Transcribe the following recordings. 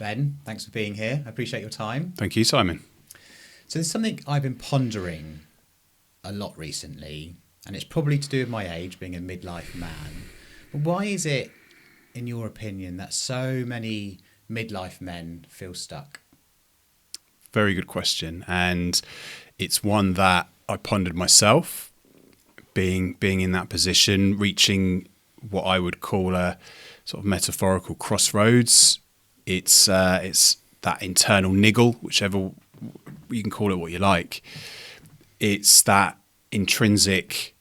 Ben, thanks for being here. I appreciate your time. Thank you, Simon. So there's something I've been pondering a lot recently, and it's probably to do with my age, being a midlife man. But why is it, in your opinion, that so many midlife men feel stuck? Very good question. And it's one that I pondered myself, being in that position, reaching what I would call a sort of metaphorical crossroads. It's that internal niggle, whichever you can call it what you like. It's that intrinsic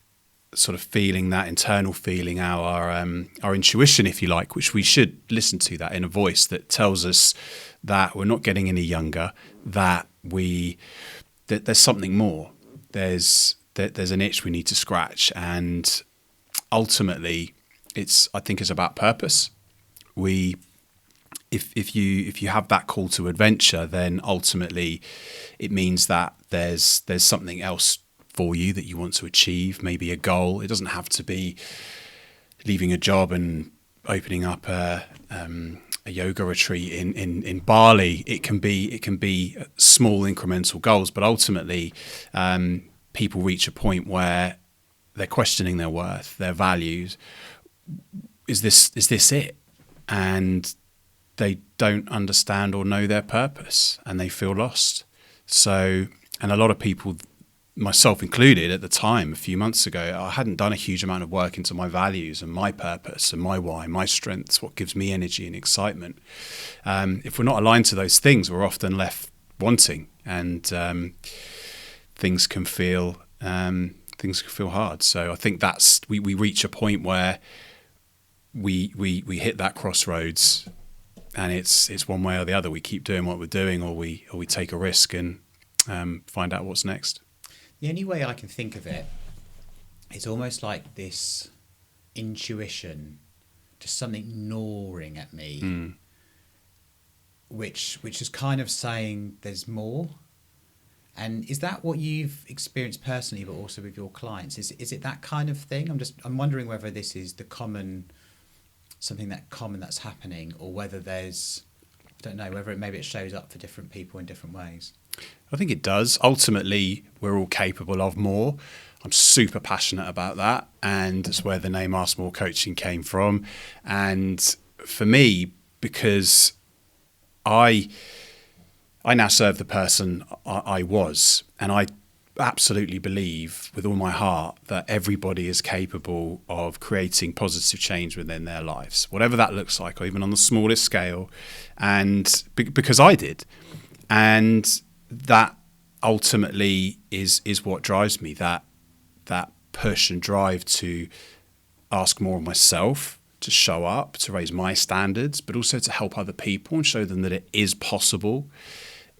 sort of feeling, that internal feeling, our intuition, if you like, which we should listen to, that inner voice that tells us that we're not getting any younger, that there's something more. There's an itch we need to scratch, and ultimately, I think it's about purpose. If you have that call to adventure, then ultimately it means that there's something else for you that you want to achieve, maybe a goal. It doesn't have to be leaving a job and opening up a yoga retreat in Bali. It can be small incremental goals, but ultimately people reach a point where they're questioning their worth, their values. Is this it? And they don't understand or know their purpose, and they feel lost. So, and a lot of people, myself included at the time, a few months ago, I hadn't done a huge amount of work into my values and my purpose and my why, my strengths, what gives me energy and excitement. If we're not aligned to those things, we're often left wanting, and things can feel hard. So I think we reach a point where we hit that crossroads, and it's one way or the other. We keep doing what we're doing, or we take a risk and find out what's next. The only way I can think of it is almost like this intuition, just something gnawing at me, which is kind of saying there's more. And is that what you've experienced personally, but also with your clients? Is it that kind of thing? I'm wondering whether this is something that's happening, or whether there's, I don't know, whether maybe it shows up for different people in different ways. I think it does. Ultimately, we're all capable of more. I'm super passionate about that, and it's where the name Ask More Coaching came from. And for me, because I now serve the person I was, and I absolutely believe with all my heart that everybody is capable of creating positive change within their lives, whatever that looks like, or even on the smallest scale. And because I did, and that ultimately is what drives me, that push and drive to ask more of myself, to show up, to raise my standards, but also to help other people and show them that it is possible.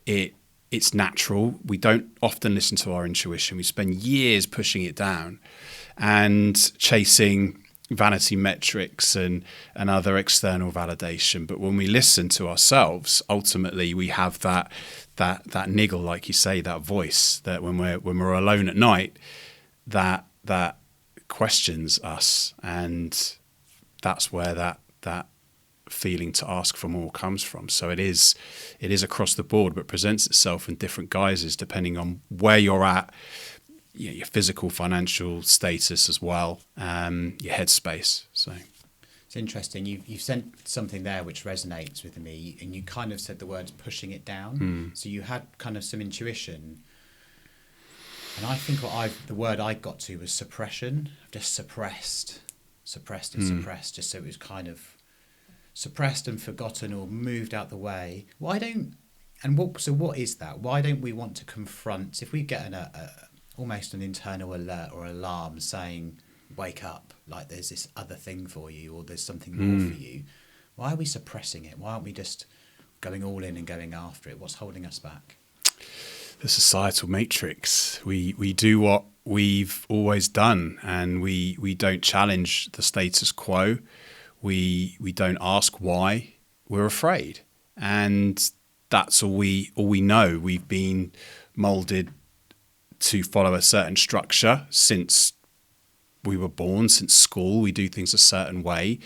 It's natural. We don't often listen to our intuition. We spend years pushing it down and chasing vanity metrics and other external validation. But when we listen to ourselves, ultimately we have that niggle, like you say, that voice that when we're alone at night, that questions us, and that's where that feeling to ask for more comes from. So it is across the board, but presents itself in different guises depending on where you're at, your physical, financial status as well, your headspace. So it's interesting. You've sent something there which resonates with me, and you kind of said the words pushing it down. So you had kind of some intuition, and I think the word I got to was suppression. I've just suppressed, just so it was kind of suppressed and forgotten or moved out the way. What is that? Why don't we want to confront, if we get almost an internal alert or alarm saying, wake up, like there's this other thing for you, or there's something more for you, why are we suppressing it? Why aren't we just going all in and going after it? What's holding us back? The societal matrix. We do what we've always done, and we don't challenge the status quo. We don't ask why. We're afraid, and that's all we know. We've been molded to follow a certain structure since we were born, since school. We do things a certain way,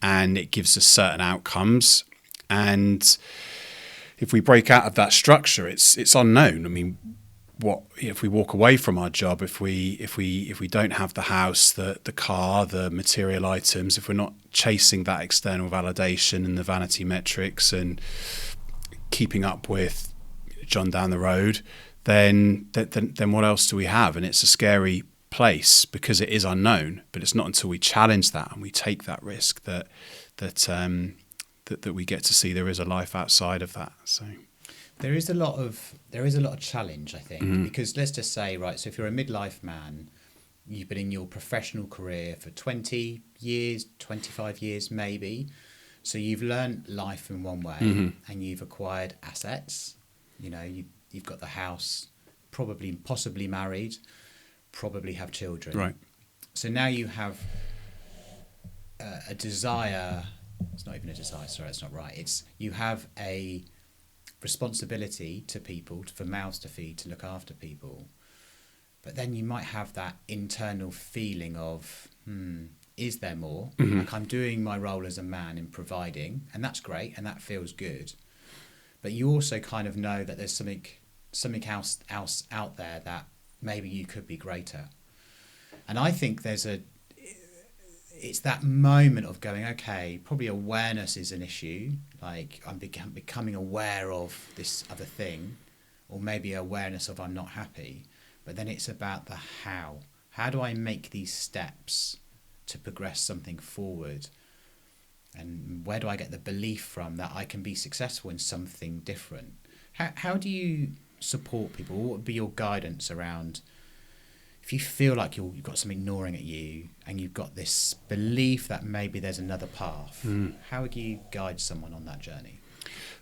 and it gives us certain outcomes. And if we break out of that structure, it's unknown. I mean, what if we walk away from our job, if we don't have the house, the car, the material items, if we're not chasing that external validation and the vanity metrics and keeping up with John down the road, then what else do we have? And it's a scary place because it is unknown, but it's not until we challenge that and we take that risk that we get to see there is a life outside of that. So there is a lot of challenge, I think, because let's just say, right, so if you're a midlife man, you've been in your professional career for 20 years, 25 years maybe, so you've learned life in one way, and you've acquired assets. You know, you've got the house, possibly married, probably have children. Right. So now you have a desire. It's not even a desire. Sorry, it's not right. You have a responsibility to people, for mouths to feed, to look after people. But then you might have that internal feeling of, is there more? Like, I'm doing my role as a man in providing, and that's great, and that feels good. But you also kind of know that there's something else out there that maybe you could be greater. And I think it's that moment of going, okay, probably awareness is an issue. Like, I'm becoming aware of this other thing, or maybe awareness of I'm not happy. But then it's about the how. How do I make these steps to progress something forward? And where do I get the belief from that I can be successful in something different? How do you support people? What would be your guidance around if you feel like you've got something gnawing at you and you've got this belief that maybe there's another path? How would you guide someone on that journey?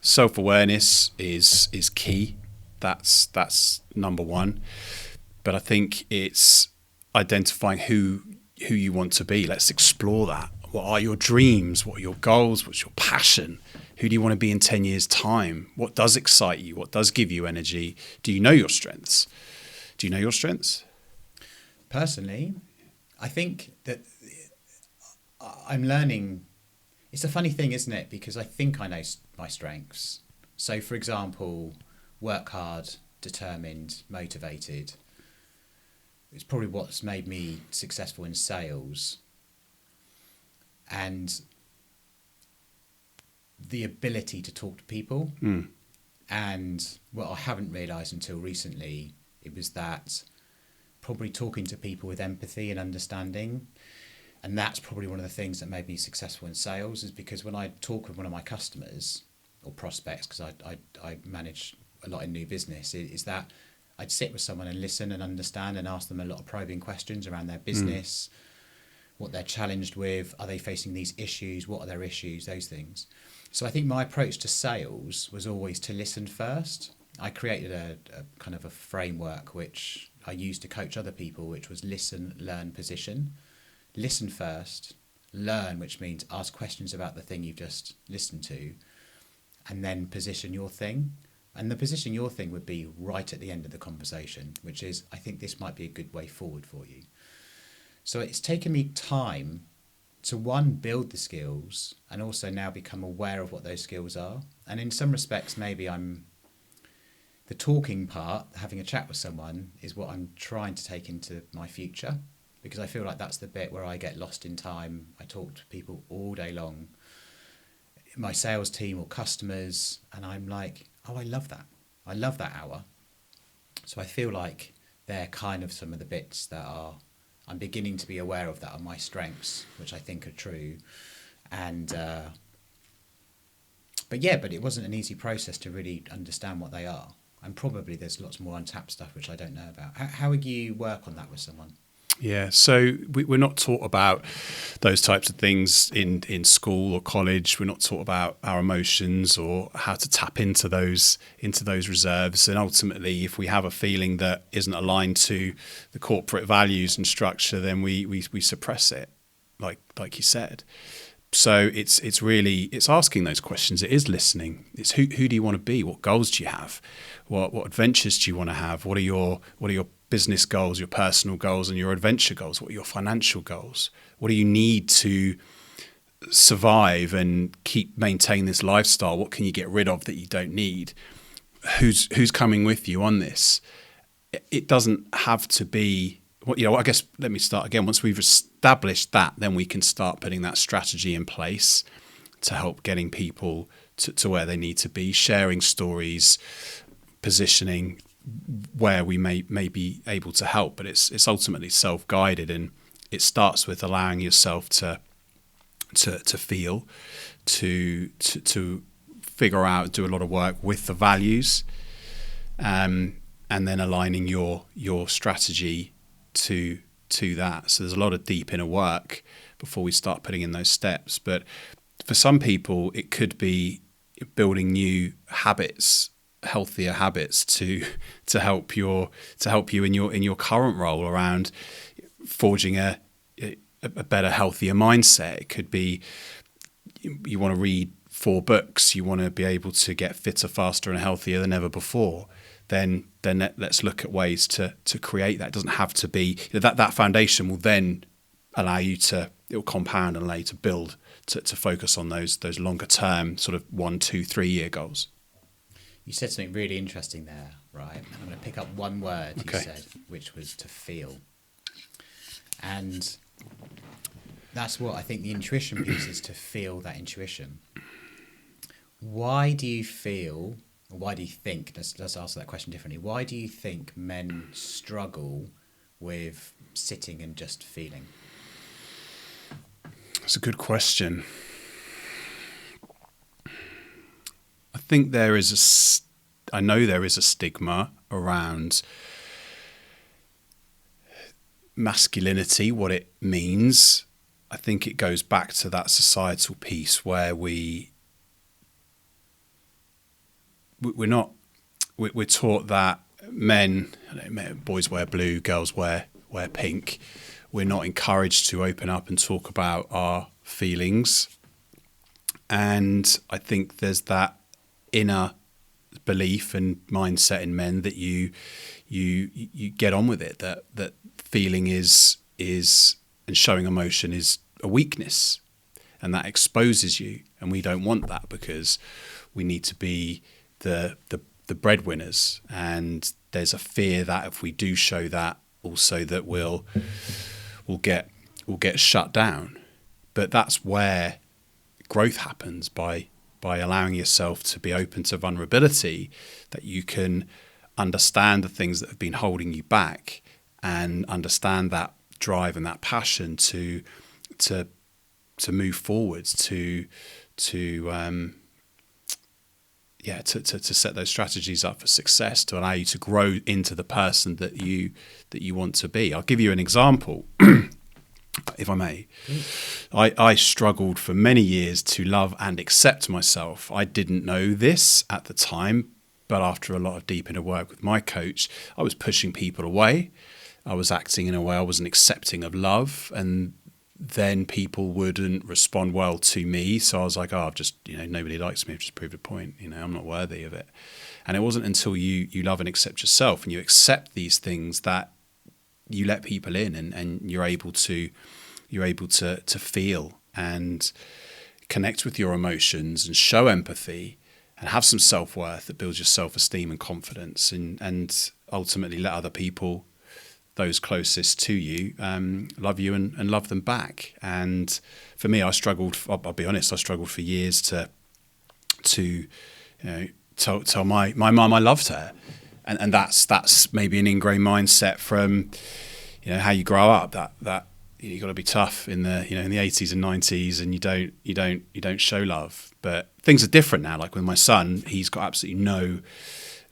Self-awareness is key. That's number one. But I think it's identifying who you want to be. Let's explore that. What are your dreams? What are your goals? What's your passion? Who do you want to be in 10 years' time? What does excite you? What does give you energy? Do you know your strengths? Do you know your strengths? Personally, I think that I'm learning. It's a funny thing, isn't it? Because I think I know my strengths. So, for example, work hard, determined, motivated. It's probably what's made me successful in sales. And the ability to talk to people. And what I haven't realised until recently, it was that probably talking to people with empathy and understanding. And that's probably one of the things that made me successful in sales, is because when I talk with one of my customers or prospects, because I manage a lot in new business, is that I'd sit with someone and listen and understand and ask them a lot of probing questions around their business, what they're challenged with, are they facing these issues, what are their issues, those things. So I think my approach to sales was always to listen first. I created a kind of a framework which I used to coach other people, which was listen, learn, position. Listen first, learn, which means ask questions about the thing you've just listened to, and then position your thing. And the position your thing would be right at the end of the conversation, which is, I think this might be a good way forward for you. So it's taken me time to, one, build the skills, and also now become aware of what those skills are. And in some respects, maybe the talking part, having a chat with someone, is what I'm trying to take into my future, because I feel like that's the bit where I get lost in time. I talk to people all day long, my sales team or customers, and I'm like, oh, I love that. I love that hour. So I feel like they're kind of some of the bits that I'm beginning to be aware of, that are my strengths, which I think are true. And but it wasn't an easy process to really understand what they are. And probably there's lots more untapped stuff which I don't know about. How would you work on that with someone? Yeah, so we're not taught about those types of things in school or college. We're not taught about our emotions or how to tap into those reserves. And ultimately, if we have a feeling that isn't aligned to the corporate values and structure, then we suppress it, like you said. So it's asking those questions. It is listening. It's who do you want to be? What goals do you have? What adventures do you want to have? What are your business goals, your personal goals, and your adventure goals? What are your financial goals? What do you need to survive and maintain this lifestyle, what can you get rid of that you don't need? Who's coming with you on this? It doesn't have to be, I guess, let me start again. Once we've established that, then we can start putting that strategy in place to help getting people to where they need to be, sharing stories, positioning where we may be able to help. But it's ultimately self-guided, and it starts with allowing yourself to feel, to figure out, do a lot of work with the values, and then aligning your strategy to that. So there's a lot of deep inner work before we start putting in those steps. But for some people, it could be building new habits, healthier habits to help you in your current role around forging a better, healthier mindset. It could be you want to read 4 books, you want to be able to get fitter, faster and healthier than ever before. Then let's look at ways to create that. It doesn't have to be that foundation will then allow you it will compound and allow you to build to focus on those longer term sort of 1, 2, 3 year goals. You said something really interesting there, right? I'm going to pick up one word you said, which was to feel. And that's what I think the intuition piece is, to feel that intuition. Why do you feel, or why do you think, let's answer that question differently. Why do you think men struggle with sitting and just feeling? That's a good question. I think I know there is a stigma around masculinity, what it means. I think it goes back to that societal piece where we're taught that boys wear blue, girls wear pink. We're not encouraged to open up and talk about our feelings. And I think there's that inner belief and mindset in men that you get on with it, that feeling is and showing emotion is a weakness, and that exposes you. And we don't want that, because we need to be the breadwinners. And there's a fear that if we do show that, also that we'll get shut down. But that's where growth happens, by allowing yourself to be open to vulnerability, that you can understand the things that have been holding you back, and understand that drive and that passion to move forwards, to set those strategies up for success, to allow you to grow into the person that you want to be. I'll give you an example, if I may. I struggled for many years to love and accept myself. I didn't know this at the time, but after a lot of deep inner work with my coach, I was pushing people away. I was acting in a way I wasn't accepting of love, and then people wouldn't respond well to me. So I was like, I've just, nobody likes me. I've just proved a point. I'm not worthy of it. And it wasn't until you love and accept yourself, and you accept these things, that you let people in, and you're able to feel and connect with your emotions and show empathy and have some self-worth that builds your self-esteem and confidence, and ultimately let other people, those closest to you, love you and love them back. And for me, I'll be honest, I struggled for years to tell my mum I loved her. And that's maybe an ingrained mindset from, how you grow up, that you got to be tough in the 80s and 90s, and you don't show love. But things are different now. Like with my son, he's got absolutely no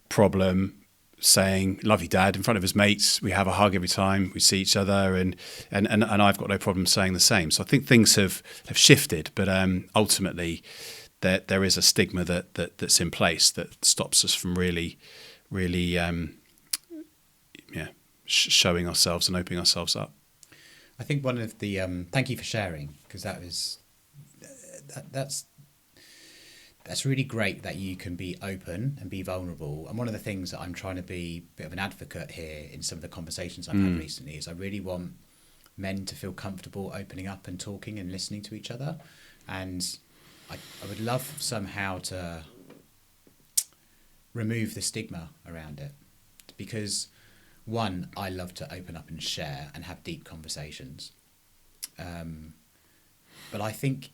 problem saying "love you, Dad" in front of his mates. We have a hug every time we see each other, and I've got no problem saying the same. So I think things have shifted, but ultimately there is a stigma that's in place that stops us from really showing ourselves and opening ourselves up. I think one of the thank you for sharing, because that's really great that you can be open and be vulnerable. And one of the things that I'm trying to be a bit of an advocate here in some of the conversations I've had recently is I really want men to feel comfortable opening up and talking and listening to each other. And I would love somehow to remove the stigma around it, because one, I love to open up and share and have deep conversations. But I think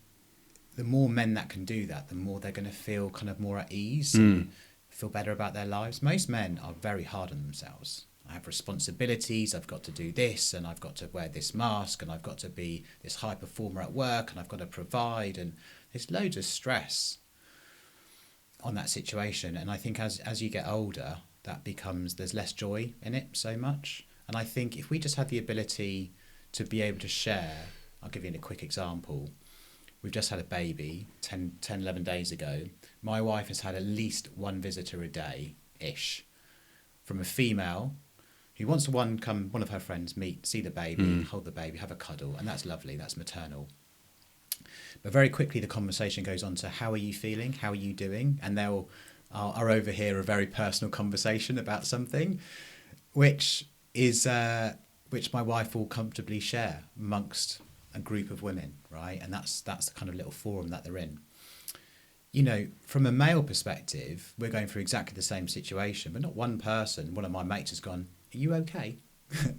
the more men that can do that, the more they're going to feel kind of more at ease and feel better about their lives. Most men are very hard on themselves. I have responsibilities, I've got to do this, and I've got to wear this mask, and I've got to be this high performer at work, and I've got to provide, and there's loads of stress on that situation. And I think as you get older, that becomes, there's less joy in it so much. And I think if we just had the ability to be able to share, I'll give you a quick example. We've just had a baby 10, 11 days ago. My wife has had at least one visitor a day-ish from a female who wants to one of her friends meet, see the baby, hold the baby, have a cuddle, and that's lovely, that's maternal. But very quickly the conversation goes on to, how are you feeling? How are you doing? And they'll are overhear a very personal conversation about something, which my wife will comfortably share amongst a group of women, right? And that's the kind of little forum that they're in. You know, from a male perspective, we're going through exactly the same situation, but not one person. One of my mates has gone, "Are you okay?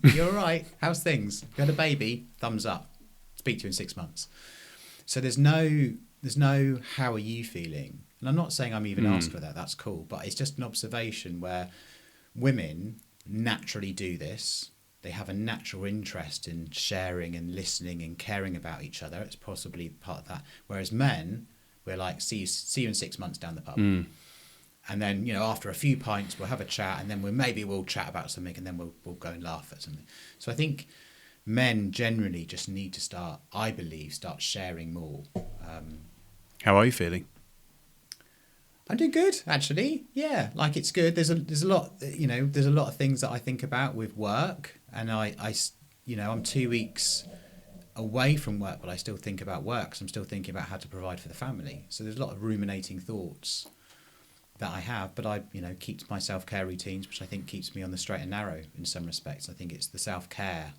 You all right? How's things? You had a baby? Thumbs up. Speak to you in 6 months." So there's no how are you feeling? And I'm not saying I'm even asked for that. That's cool. But it's just an observation where women naturally do this. They have a natural interest in sharing and listening and caring about each other. It's possibly part of that. Whereas men, we're like, see you in 6 months down the pub. And then, you know, after a few pints, we'll have a chat, and then we'll chat about something, and then we'll go and laugh at something. So I think men generally just need to start sharing more. How are you feeling? I'm doing good, actually. Yeah, like it's good. There's a lot, you know, there's a lot of things that I think about with work, and I you know, I'm 2 weeks away from work, but I still think about work. So I'm still thinking about how to provide for the family. So there's a lot of ruminating thoughts that I have, but I, you know, keep my self-care routines, which I think keeps me on the straight and narrow in some respects. I think it's the self-care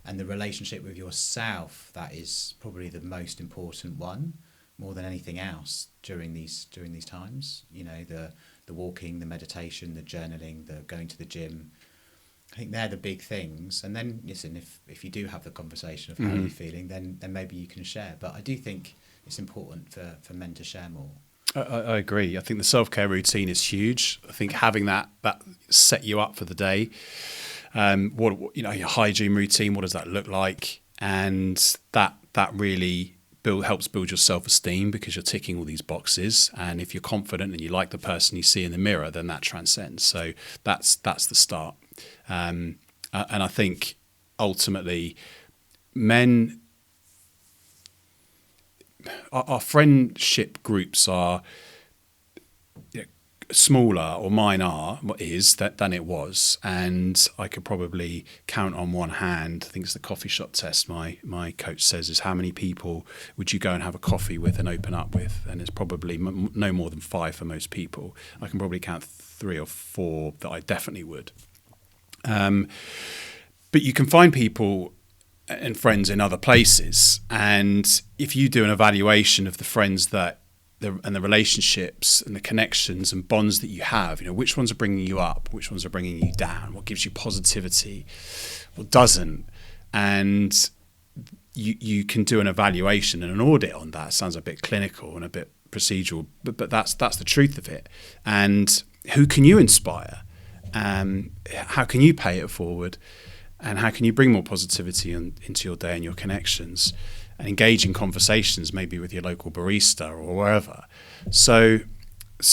and the relationship with yourself that is probably the most important one, more than anything else during these times. You know, the walking, the meditation, the journaling, the going to the gym. I think they're the big things. And then, listen, if you do have the conversation of how you're feeling, then maybe you can share. But I do think it's important for men to share more. I agree. I think the self-care routine is huge. I think having that set you up for the day. What you know, your hygiene routine, what does that look like? And that really helps build your self-esteem, because you're ticking all these boxes. And if you're confident and you like the person you see in the mirror, then that transcends. So that's the start. And I think ultimately men, our friendship groups are, you know, smaller, or mine is than it was, and I could probably count on one hand. I think it's the coffee shop test. My coach says is, how many people would you go and have a coffee with and open up with? And it's probably no more than 5 for most people. I can probably count 3 or 4 that I definitely would. But you can find people and friends in other places, and if you do an evaluation of the friends and the relationships and the connections and bonds that you have, you know, which ones are bringing you up, which ones are bringing you down, what gives you positivity, what doesn't, and you can do an evaluation and an audit on that. It sounds a bit clinical and a bit procedural, but that's the truth of it. And who can you inspire? How can you pay it forward? And how can you bring more positivity into your day and your connections, and engage in conversations maybe with your local barista or wherever? So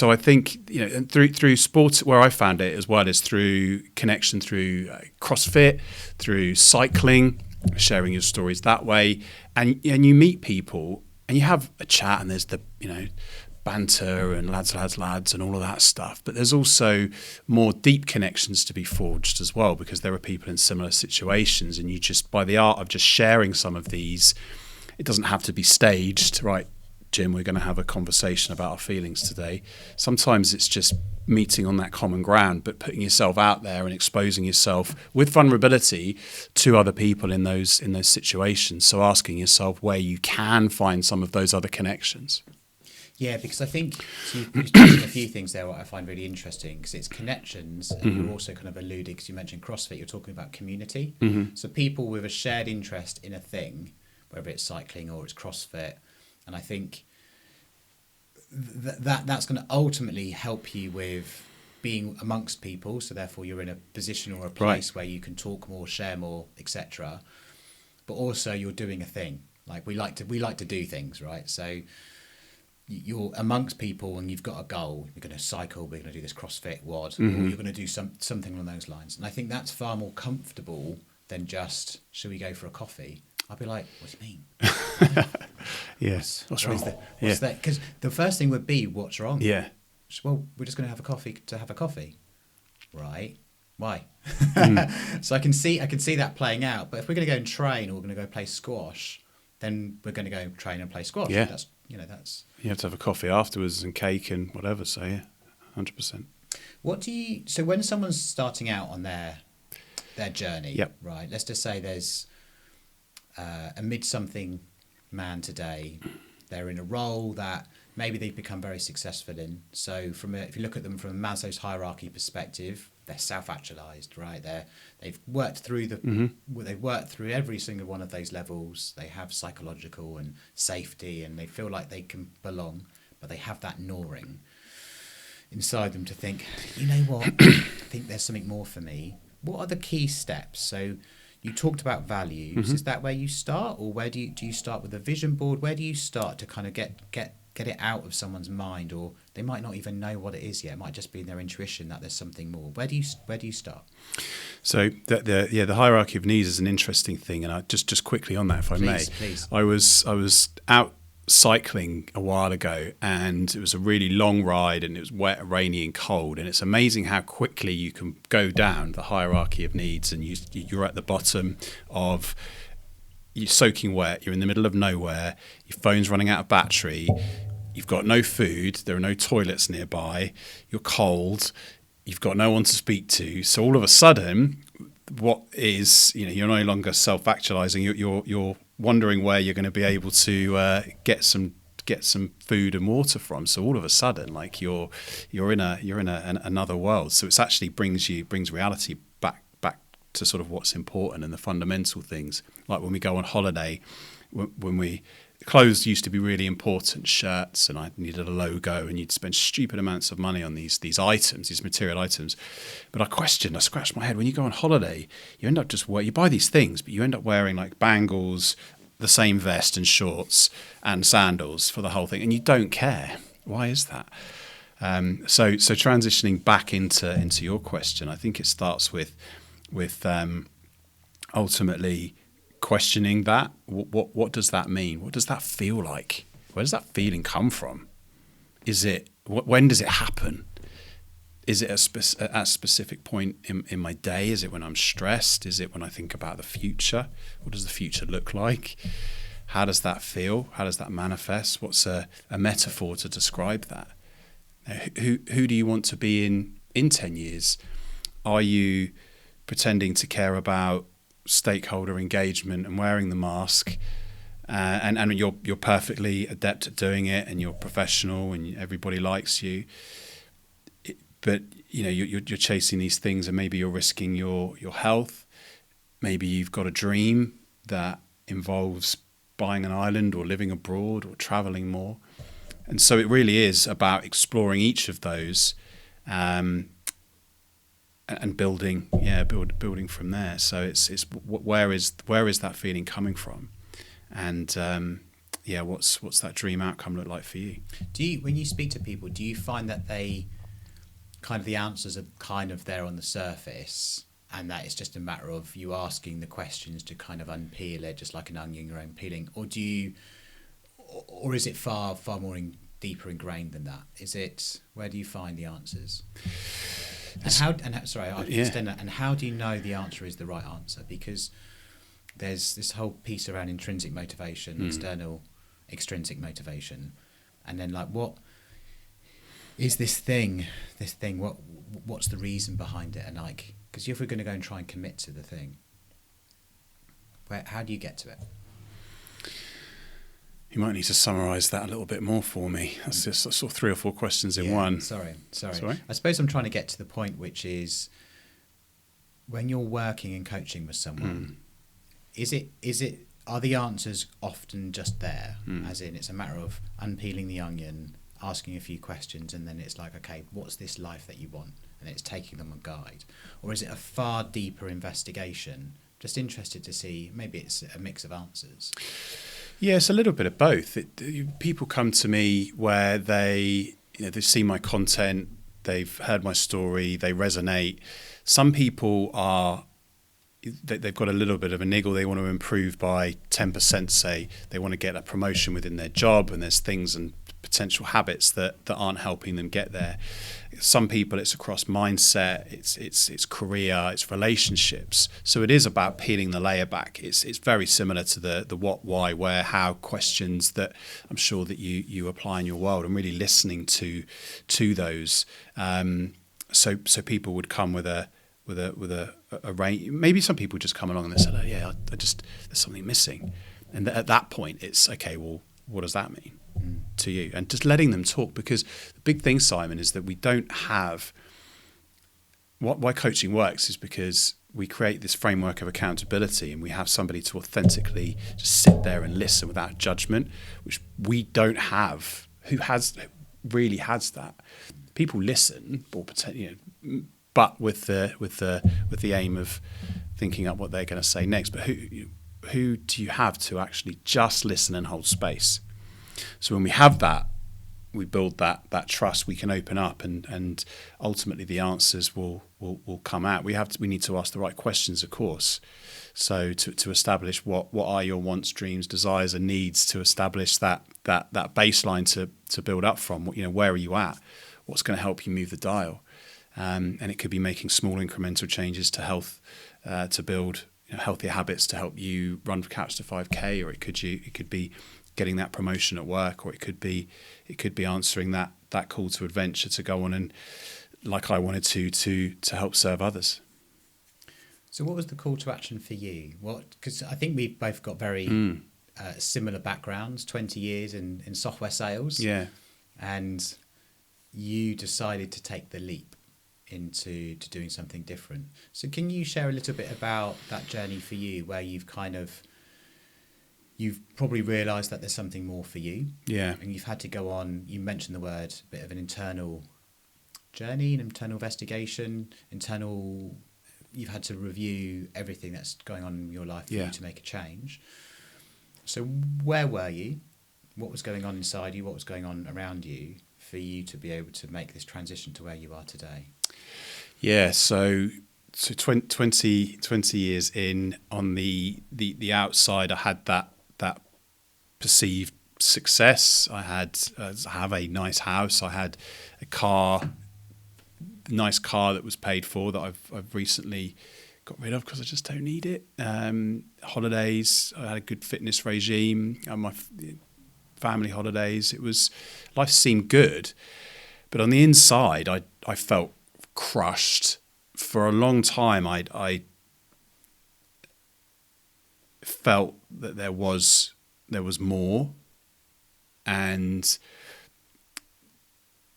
I think, you know, and through sports, where I found it as well, is through connection, through CrossFit, through cycling, sharing your stories that way, and you meet people and you have a chat, and there's the, you know, banter and lads and all of that stuff, but there's also more deep connections to be forged as well, because there are people in similar situations, and you just, by the art of just sharing some of these, it doesn't have to be staged, right? Jim, we're going to have a conversation about our feelings today. Sometimes it's just meeting on that common ground, but putting yourself out there and exposing yourself with vulnerability to other people in those situations. So asking yourself where you can find some of those other connections. Yeah, because I think so you've mentioned a few things there what I find really interesting, because it's connections, and you're also kind of alluding, because you mentioned CrossFit, you're talking about community. So people with a shared interest in a thing, whether it's cycling or it's CrossFit, and I think that's going to ultimately help you with being amongst people, so therefore you're in a position or a place where you can talk more, share more, etc. But also you're doing a thing. Like we like to do things, right? So you're amongst people and you've got a goal. You're going to cycle, we're going to do this CrossFit WOD, or you're going to do something along those lines. And I think that's far more comfortable than just, should we go for a coffee? I'd be like, what do you mean? Yes. What's wrong? What's that? Because the first thing would be, what's wrong? Yeah. Well, we're just going to have a coffee to have a coffee. Right. Why? So I can see that playing out. But if we're going to go and train, or we're going to go play squash, then we're going to go train and play squash. Yeah. That's You have to have a coffee afterwards and cake and whatever. So yeah, 100%. So when someone's starting out on their journey, right? Let's just say there's a mid-something man today. They're in a role that maybe they've become very successful in. So if you look at them from Maslow's hierarchy perspective, they're self-actualized, right? They've worked through they've worked through every single one of those levels. They have psychological and safety, and they feel like they can belong, but they have that gnawing inside them to think, you know what? I think there's something more for me. What are the key steps? So you talked about values. Is that where you start, or where do you start with a vision board? Where do you start to kind of get it out of someone's mind, or they might not even know what it is yet? It might just be in their intuition that there's something more. Where do you start? So the hierarchy of needs is an interesting thing, and I just quickly on that, if I may. Please. I was out cycling a while ago, and it was a really long ride, and it was wet, rainy, and cold. And it's amazing how quickly you can go down the hierarchy of needs, and you're at the bottom of. You're soaking wet, you're in the middle of nowhere, your phone's running out of battery, you've got no food, there are no toilets nearby, you're cold, you've got no one to speak to. So all of a sudden, you're no longer self-actualizing, you're wondering where you're going to be able to get some food and water from. So all of a sudden, like you're in another world. So it's actually brings reality back to sort of what's important and the fundamental things. Like when we go on holiday, clothes used to be really important, shirts, and I needed a logo, and you'd spend stupid amounts of money on these items, these material items. But I scratched my head, when you go on holiday, you end up you buy these things, but you end up wearing like bangles, the same vest and shorts and sandals for the whole thing, and you don't care. Why is that? So transitioning back into your question, I think it starts with ultimately questioning that. What does that mean? What does that feel like? Where does that feeling come from? When does it happen? Is it at a specific point in my day? Is it when I'm stressed? Is it when I think about the future? What does the future look like? How does that feel? How does that manifest? What's a metaphor to describe that? Who do you want to be in 10 years? Are you pretending to care about stakeholder engagement and wearing the mask, and you're perfectly adept at doing it, and you're professional and everybody likes you, but you're chasing these things, and maybe you're risking your health. Maybe you've got a dream that involves buying an island or living abroad or traveling more. And so it really is about exploring each of those, and building from there. So it's where is that feeling coming from, and what's that dream outcome look like for you? When you speak to people, do you find that they kind of the answers are kind of there on the surface, and that it's just a matter of you asking the questions to kind of unpeel it, just like an onion your own peeling, or is it far more deeper ingrained than that? Where do you find the answers? And how do you know the answer is the right answer? Because there's this whole piece around intrinsic motivation, external, extrinsic motivation. and then like, what is this thing? What's the reason behind it? And like, because if we're going to go and try and commit to the thing, how do you get to it? You might need to summarise that a little bit more for me. That's just sort of 3 or 4 questions in one. Sorry. Sorry. I suppose I'm trying to get to the point, which is when you're working and coaching with someone, are the answers often just there? As in, it's a matter of unpeeling the onion, asking a few questions, and then it's like, okay, what's this life that you want? And it's taking them a guide. Or is it a far deeper investigation? Just interested to see, maybe it's a mix of answers. Yeah, it's a little bit of both. People come to me where they've seen my content, they've heard my story, they resonate. Some people they've got a little bit of a niggle. They want to improve by 10%, say. They want to get a promotion within their job, and there's things and potential habits that aren't helping them get there. Some people, it's across mindset, it's career, it's relationships. So it is about peeling the layer back. It's very similar to the what, why, where, how questions that I'm sure that you apply in your world, and really listening to those. So people would come with a range. Maybe some people just come along and they say, oh, yeah, there's something missing. And at that point, it's, okay, well, what does that mean to you? And just letting them talk, because the big thing, Simon, is that we don't have... Why coaching works is because we create this framework of accountability, and we have somebody to authentically just sit there and listen without judgment, which we don't have. Who really has that? People listen, but with the aim of thinking up what they're going to say next. But who do you have to actually just listen and hold space? So when we have that, we build that trust. We can open up, and ultimately the answers will come out. We need to ask the right questions, of course. So to establish what are your wants, dreams, desires, and needs, to establish that baseline to build up from. Where are you at? What's going to help you move the dial? And it could be making small incremental changes to health, to build healthier habits to help you run from couch to 5K, or it could be getting that promotion at work, or it could be answering that call to adventure to go on and, like I wanted to help serve others. So what was the call to action for you? Because I think we've both got very similar backgrounds, 20 years in software sales. Yeah. And you decided to take the leap into doing something different. So can you share a little bit about that journey for you, where you've probably realised that there's something more for you. Yeah. And you've had to go on, you mentioned the word, a bit of an internal journey, an internal investigation, you've had to review everything that's going on in your life for you to make a change. So where were you? What was going on inside you? What was going on around you for you to be able to make this transition to where you are today? Yeah, so 20 years in, on the outside, I had that perceived success. I have a nice house. I had a nice car that was paid for, that I've recently got rid of because I just don't need it. Holidays, I had a good fitness regime. My family holidays. Life seemed good, but on the inside, I felt crushed. For a long time, I felt that there was more, and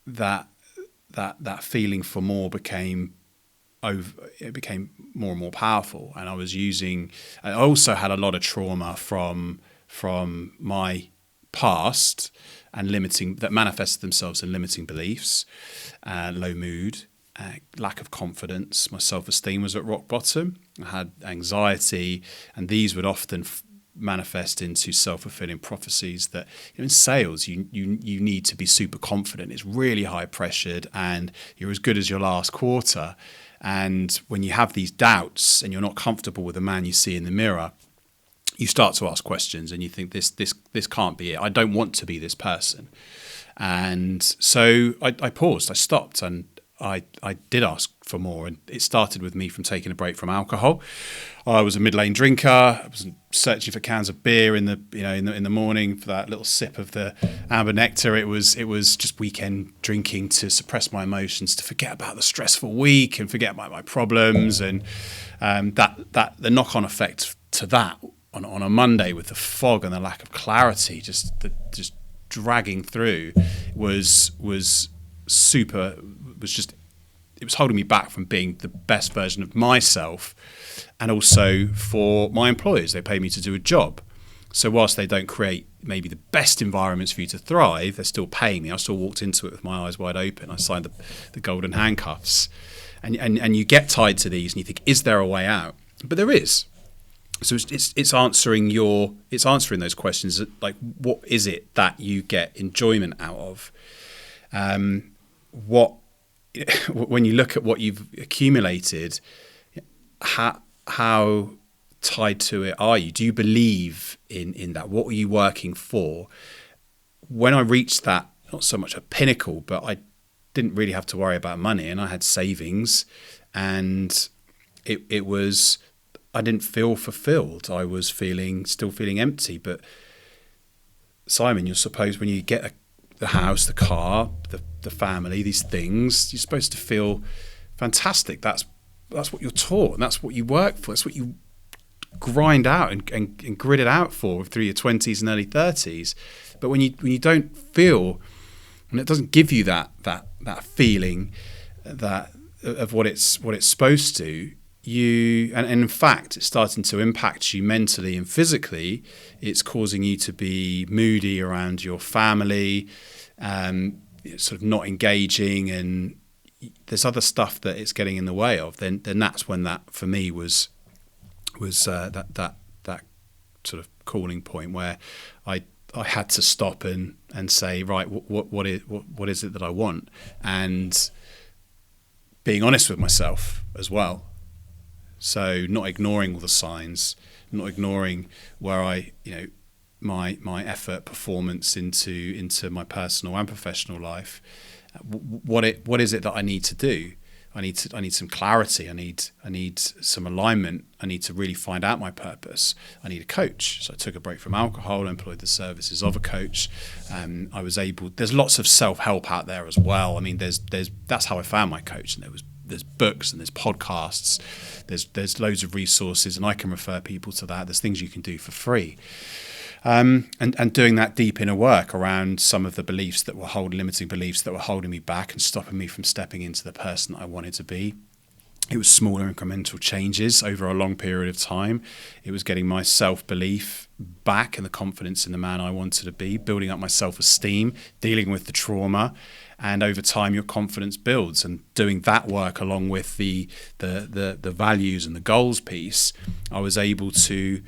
that feeling for more became more and more powerful. And I also had a lot of trauma from my past, and that manifested themselves in limiting beliefs, low mood, lack of confidence. My self-esteem was at rock bottom. I had anxiety, and these would often manifest into self-fulfilling prophecies that in sales you need to be super confident. It's really high pressured, and you're as good as your last quarter. And when you have these doubts and you're not comfortable with the man you see in the mirror, you start to ask questions, and you think this can't be it. I don't want to be this person. And so I paused, I stopped, and I did ask for more, and it started with me from taking a break from alcohol. I was a mid-lane drinker. I was searching for cans of beer in the morning for that little sip of the amber nectar. It was just weekend drinking to suppress my emotions, to forget about the stressful week and forget about my problems, and that the knock-on effect to that on a Monday with the fog and the lack of clarity, just dragging through was super. It was holding me back from being the best version of myself. And also for my employers, they pay me to do a job. So whilst they don't create maybe the best environments for you to thrive, they're still paying me. I still walked into it with my eyes wide open. I signed the golden handcuffs. And you get tied to these and you think, is there a way out? But there is. So it's answering those questions, like, what is it that you get enjoyment out of? When you look at what you've accumulated, how tied to it are you? Do you believe in that? What were you working for? When I reached that, not so much a pinnacle, but I didn't really have to worry about money, and I had savings, and it was, I didn't feel fulfilled. I was still feeling empty. But Simon, you're supposed, when you get the house, the car, the family, these things, you're supposed to feel fantastic. That's what you're taught, and that's what you work for. That's what you grind out and grit it out for through your 20s and early 30s. But when you don't feel, and it doesn't give you that feeling that of what it's supposed to, and in fact it's starting to impact you mentally and physically. It's causing you to be moody around your family, sort of not engaging, and there's other stuff that it's getting in the way of. Then that's when that for me was that sort of calling point where I had to stop and say, right, what is it that I want, and being honest with myself as well. So not ignoring all the signs, not ignoring where my effort, performance into my personal and professional life. What is it that I need to do? I need some clarity. I need some alignment. I need to really find out my purpose. I need a coach. So I took a break from alcohol, employed the services of a coach. I was able. There's lots of self-help out there as well. I mean, that's how I found my coach. And there's books and there's podcasts. There's loads of resources, and I can refer people to that. There's things you can do for free. And doing that deep inner work around some of the beliefs that were limiting beliefs that were holding me back and stopping me from stepping into the person that I wanted to be. It was smaller incremental changes over a long period of time. It was getting my self-belief back and the confidence in the man I wanted to be, building up my self-esteem, dealing with the trauma, and over time your confidence builds. And doing that work along with the values and the goals piece, I was able to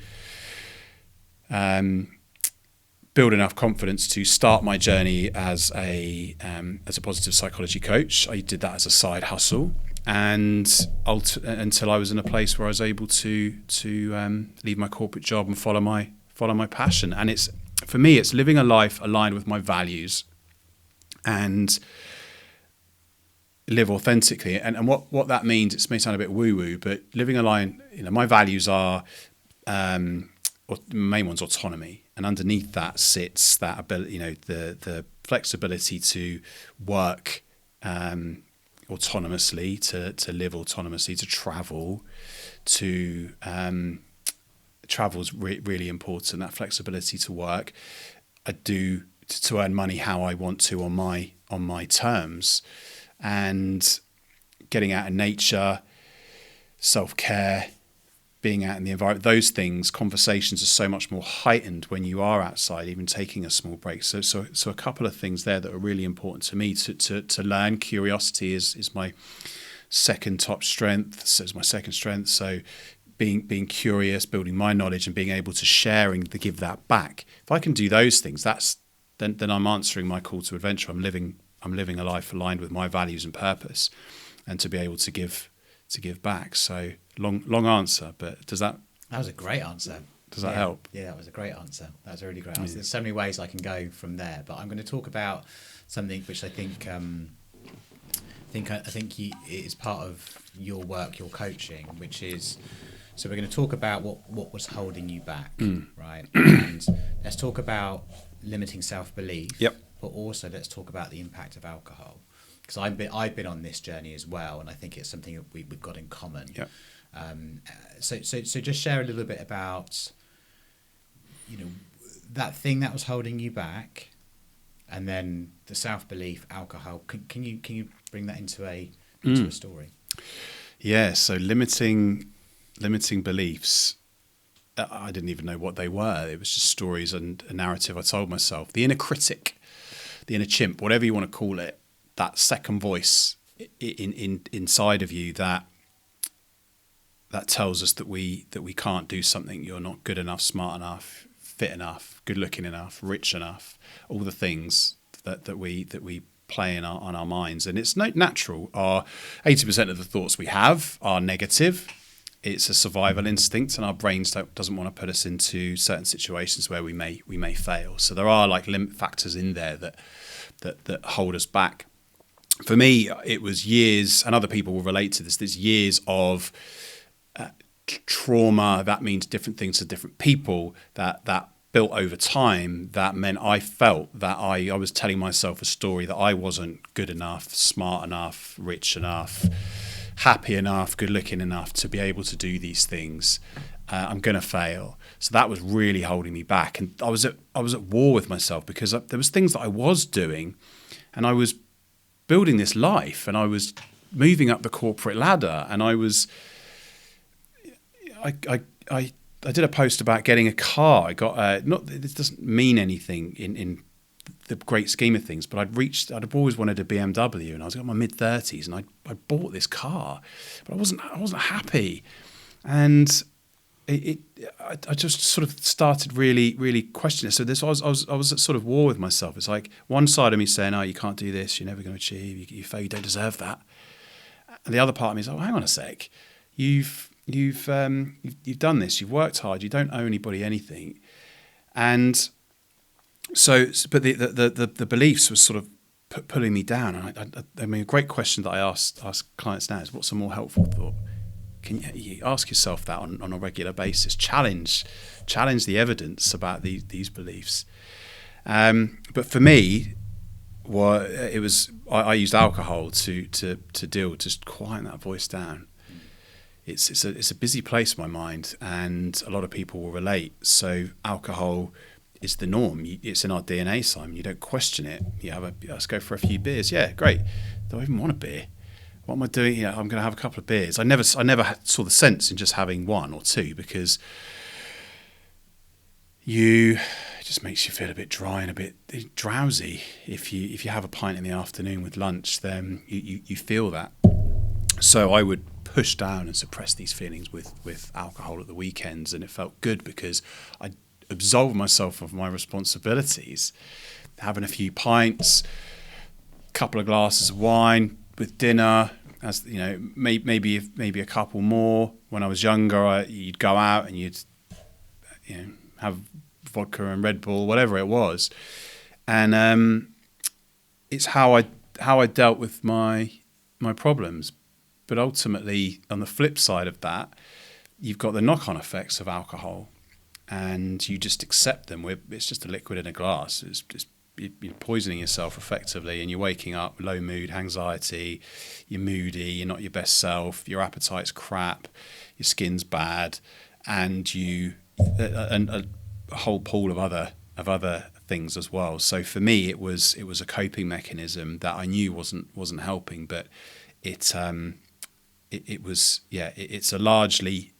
build enough confidence to start my journey as a positive psychology coach. I did that as a side hustle, and until I was in a place where I was able to leave my corporate job and follow my passion. And for me, it's living a life aligned with my values and live authentically. And what that means, it may sound a bit woo-woo, but living aligned, my values are, or the main one's autonomy, and underneath that sits that ability, the flexibility to work autonomously, to live autonomously, to travel. Travel's really important. That flexibility to work, I do to earn money how I want to on my terms, and getting out in nature, self-care, being out in the environment, those things, conversations are so much more heightened when you are outside, even taking a small break. So a couple of things there that are really important to me to learn. Curiosity is my second top strength. So it's my second strength. So being curious, building my knowledge, and being able to share and to give that back. If I can do those things, then I'm answering my call to adventure. I'm living a life aligned with my values and purpose, and to be able to give back. So long answer, but that was a great answer. Does that help? Yeah, that was a great answer. That was a really great answer. There's so many ways I can go from there, but I'm going to talk about something which I think think it is part of your work, your coaching, which is, so we're going to talk about what was holding you back, right? And let's talk about limiting self-belief. Yep. But also let's talk about the impact of alcohol, because I've been on this journey as well, and I think it's something that we've got in common. Yep. So just share a little bit about, that thing that was holding you back, and then the self-belief, alcohol. Can you bring that into a story? Yeah. So limiting beliefs. I didn't even know what they were. It was just stories and a narrative I told myself. The inner critic, the inner chimp, whatever you want to call it, that second voice inside of you that tells us that we can't do something. You're not good enough, smart enough, fit enough, good looking enough, rich enough. All the things that we play on our minds, and it's natural. 80% of the thoughts we have are negative. It's a survival instinct, and our brains doesn't want to put us into certain situations where we may fail. So there are like limit factors in there that hold us back. For me, it was years, and other people will relate to this. There's years of trauma. That means different things to different people. That built over time. That meant I felt that I was telling myself a story that I wasn't good enough, smart enough, rich enough, happy enough, good looking enough to be able to do these things. I'm going to fail. So that was really holding me back. And I was at war with myself, because there was things that I was doing, and I was building this life, and I was moving up the corporate ladder, and I did a post about getting a car. I got this doesn't mean anything in the great scheme of things, but I'd always wanted a BMW, and I was in my mid-30s, and I bought this car, but I wasn't happy, and I just sort of started really, really questioning it. So I was at sort of war with myself. It's like one side of me saying, "Oh, you can't do this. You're never going to achieve. You fail. You don't deserve that." And the other part of me is, "Oh, hang on a sec. You've done this. You've worked hard. You don't owe anybody anything." And so, but the beliefs was sort of pulling me down. And I mean, a great question that I ask clients now is, what's a more helpful thought? Can you ask yourself that on a regular basis? Challenge the evidence about these beliefs. But for me, I used alcohol to deal, just quiet that voice down. It's a busy place, my mind, and a lot of people will relate. So alcohol is the norm. It's in our DNA, Simon. You don't question it. Let's go for a few beers. Yeah, great. Do I even want a beer? What am I doing? I'm going to have a couple of beers. I never saw the sense in just having one or two, because it just makes you feel a bit dry and a bit drowsy. If you have a pint in the afternoon with lunch, then you feel that. So I would push down and suppress these feelings with alcohol at the weekends, and it felt good because I absolved myself of my responsibilities. Having a few pints, a couple of glasses of wine with dinner, as you know, maybe a couple more. When I was younger, you'd go out and you'd have vodka and Red Bull, whatever it was, and it's how I dealt with my problems. But ultimately, on the flip side of that, you've got the knock-on effects of alcohol, and you just accept them. It's just a liquid in a glass. You're poisoning yourself effectively, and you're waking up low mood, anxiety, you're moody, you're not your best self, your appetite's crap, your skin's bad, and a whole pool of other things as well. So for me, it was a coping mechanism that I knew wasn't helping, but it's a largely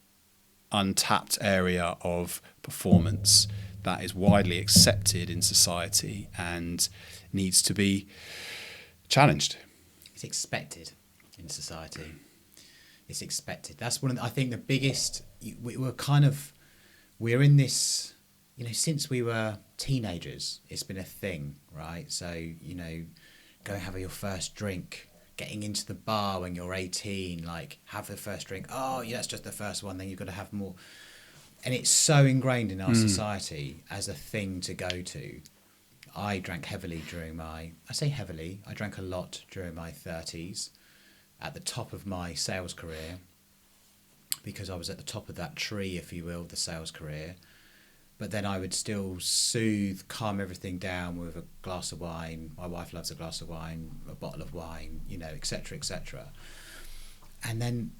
untapped area of performance that is widely accepted in society and needs to be challenged. It's expected in society. It's expected. That's I think the biggest. We're in this. Since we were teenagers, it's been a thing, right? So go have your first drink. Getting into the bar when you're 18, like have the first drink. Oh, yeah, that's just the first one. Then you've got to have more. And it's so ingrained in our society as a thing to go to. I drank heavily I drank a lot during my 30s. at the top of my sales career, because I was at the top of that tree, if you will, the sales career. But then I would still soothe, calm everything down with a glass of wine. My wife loves a glass of wine, a bottle of wine, you know, etc., etc. And then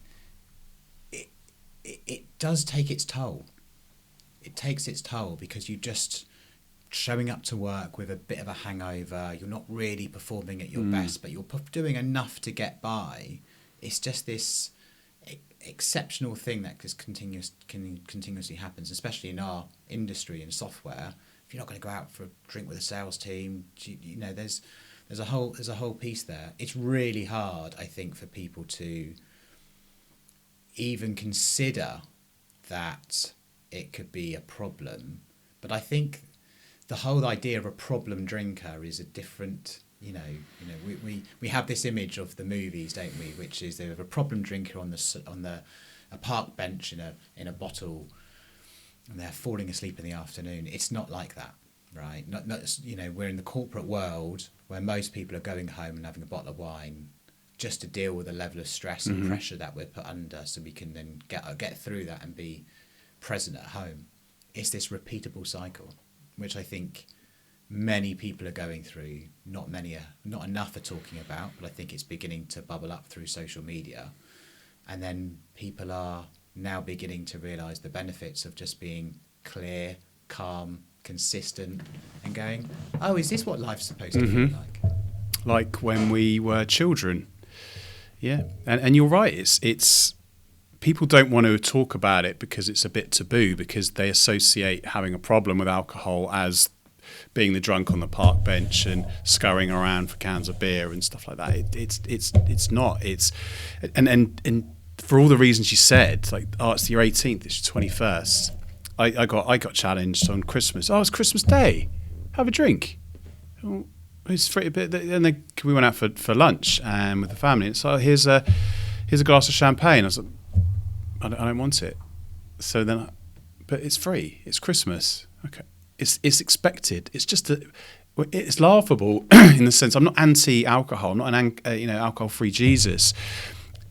it does take its toll. It takes its toll because you just showing up to work with a bit of a hangover. You're not really performing at your best, but you're doing enough to get by. It's just this exceptional thing that just continuously happens, especially in our industry in software. If you're not going to go out for a drink with a sales team, you know, there's a whole piece there. It's really hard, I think, for people to even consider that it could be a problem. But I think the whole idea of a problem drinker is a different, you know, we have this image of the movies, don't we? Which is they have a problem drinker on a park bench in a bottle, and they're falling asleep in the afternoon. It's not like that, right? Not you know, we're in the corporate world where most people are going home and having a bottle of wine just to deal with the level of stress and pressure that we're put under, so we can then get through that and be present at home. It's this repeatable cycle, which I think many people are going through. Not enough are talking about, but I think it's beginning to bubble up through social media. And then people are now beginning to realise the benefits of just being clear, calm, consistent, and going, oh, is this what life's supposed to feel like? Like when we were children. Yeah, and you're right. It's people don't want to talk about it because it's a bit taboo, because they associate having a problem with alcohol as being the drunk on the park bench and scurrying around for cans of beer and stuff like that. It's not. It's and for all the reasons you said, like, oh, it's your 18th, it's your 21st. I got challenged on Christmas. Oh, it's Christmas Day. Have a drink. Oh, it's free. And we went out for lunch with the family. And so here's a glass of champagne. I was like, I don't want it. So then, but it's free. It's Christmas. Okay. It's expected. It's just it's laughable in the sense I'm not anti-alcohol. I'm not an alcohol-free Jesus.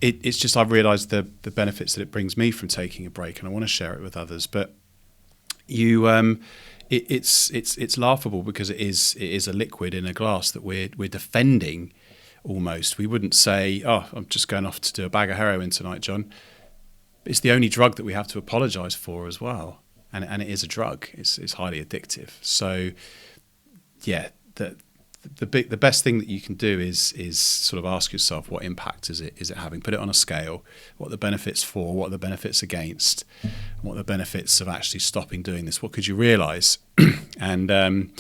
It's just I've realised the benefits that it brings me from taking a break, and I want to share it with others. But it's laughable because it is a liquid in a glass that we're defending almost. We wouldn't say, oh, I'm just going off to do a bag of heroin tonight, John. It's the only drug that we have to apologise for as well. And it is a drug. It's highly addictive. So, yeah, the best thing that you can do is sort of ask yourself, what impact is it having? Put it on a scale. What are the benefits for? What are the benefits against? What are the benefits of actually stopping doing this? What could you realise? And